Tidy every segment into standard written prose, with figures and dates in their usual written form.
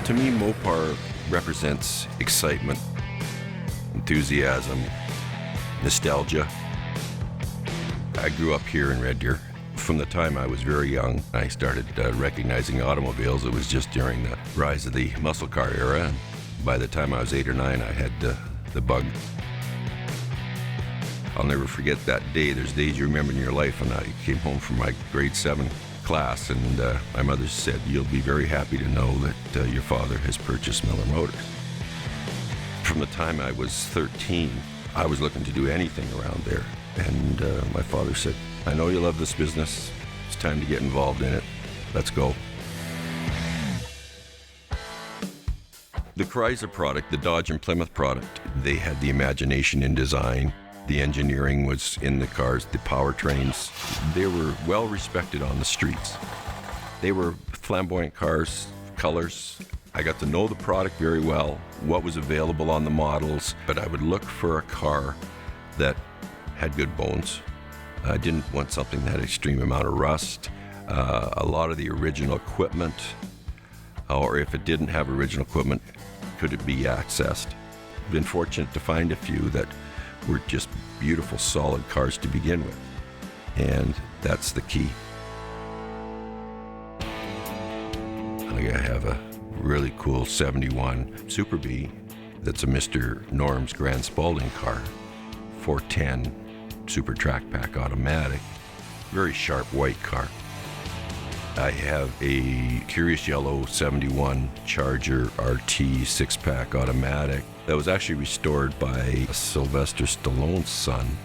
To me, Mopar represents excitement, enthusiasm, nostalgia. I grew up here in Red Deer. From the time I was very young, I started recognizing automobiles. It was just during the rise of the muscle car era. And by the time I was 8 or 9, I had the bug. I'll never forget that day. There's days you remember in your life, and I came home from my grade 7 class, and my mother said, "You'll be very happy to know that your father has purchased Miller Motors." From the time I was 13, I was looking to do anything around there, and my father said, "I know you love this business. It's time to get involved in it. Let's go." The Chrysler product, the Dodge and Plymouth product, they had the imagination in design. The engineering was in the cars, the powertrains. They were well respected on the streets. They were flamboyant cars, colors. I got to know the product very well, what was available on the models, but I would look for a car that had good bones. I didn't want something that had extreme amount of rust, a lot of the original equipment, or if it didn't have original equipment, could it be accessed? Been fortunate to find a few that were just beautiful, solid cars to begin with. And that's the key. I have a really cool 71 Super B that's a Mr. Norm's Grand Spalding car. 410 Super Track Pack automatic. Very sharp white car. I have a Curious Yellow 71 Charger RT 6-pack automatic that was actually restored by Sylvester Stallone's son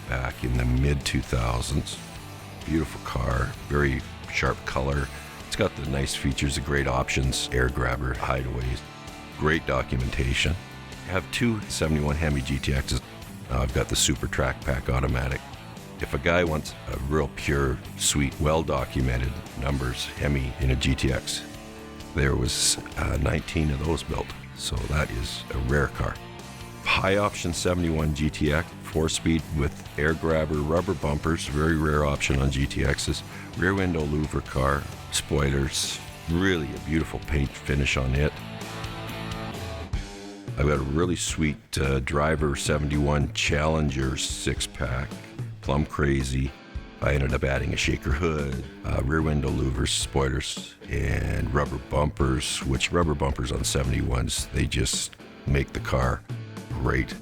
back in the mid-2000s. Beautiful car, very sharp color. It's got the nice features, the great options, air grabber, hideaways, great documentation. I have two 71 HEMI GTXs. I've got the Super Track Pack automatic. If a guy wants a real pure, sweet, well-documented numbers HEMI in a GTX, there was 19 of those built, so that is a rare car. High option 71 GTX, 4-speed with air grabber, rubber bumpers, very rare option on GTXs, rear window louver car, spoilers, really a beautiful paint finish on it. I've got a really sweet driver 71 Challenger 6-pack. Plum crazy. I ended up adding a shaker hood, rear window louvers, spoilers, and rubber bumpers, which rubber bumpers on 71s, they just make the car great.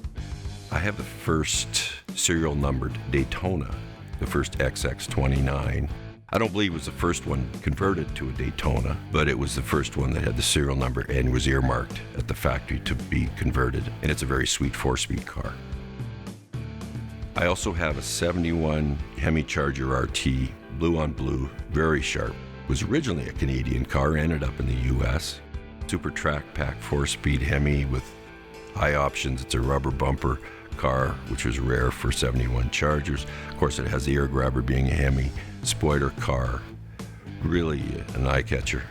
I have the first serial numbered Daytona, the first XX29. I don't believe it was the first one converted to a Daytona, but it was the first one that had the serial number and was earmarked at the factory to be converted, and it's a very sweet 4-speed car. I also have a 71 HEMI Charger RT, blue on blue, very sharp. It was originally a Canadian car, ended up in the US. Super Track Pack 4-speed HEMI with high options. It's a rubber bumper car, which was rare for 71 Chargers. Of course, it has the air grabber being a HEMI. Spoiler car, really an eye catcher.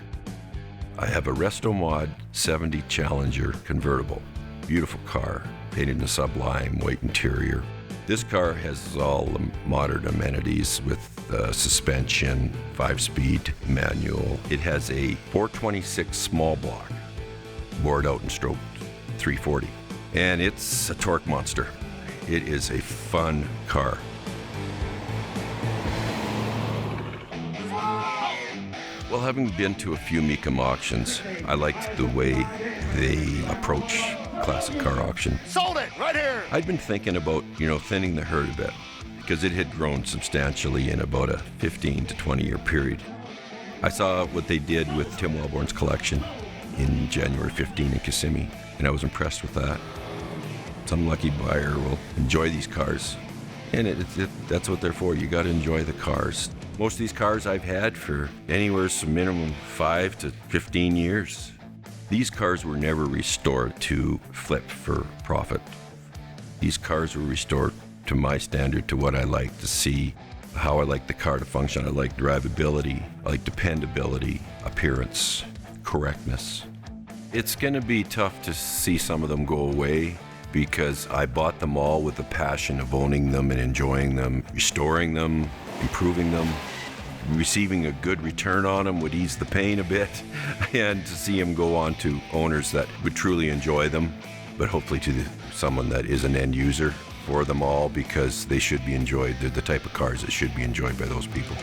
I have a Resto Mod 70 Challenger convertible. Beautiful car, painted in a sublime white interior. This car has all the modern amenities with suspension, 5-speed manual. It has a 426 small block, bored out and stroked 340. And it's a torque monster. It is a fun car. Well, having been to a few Mecum auctions, I liked the way they approach classic car auction. Sold it right here. I'd been thinking about, thinning the herd a bit because it had grown substantially in about a 15 to 20 year period. I saw what they did with Tim Wellborn's collection in January 15 in Kissimmee, and I was impressed with that. Some lucky buyer will enjoy these cars, and that's what they're for. You got to enjoy the cars. Most of these cars I've had for anywhere from minimum 5 to 15 years. These cars were never restored to flip for profit. These cars were restored to my standard, to what I like to see, how I like the car to function. I like drivability, I like dependability, appearance, correctness. It's going to be tough to see some of them go away because I bought them all with the passion of owning them and enjoying them, restoring them, improving them. receiving a good return on them would ease the pain a bit, and to see them go on to owners that would truly enjoy them, but hopefully to someone that is an end user for them all, because they should be enjoyed. They're the type of cars that should be enjoyed by those people.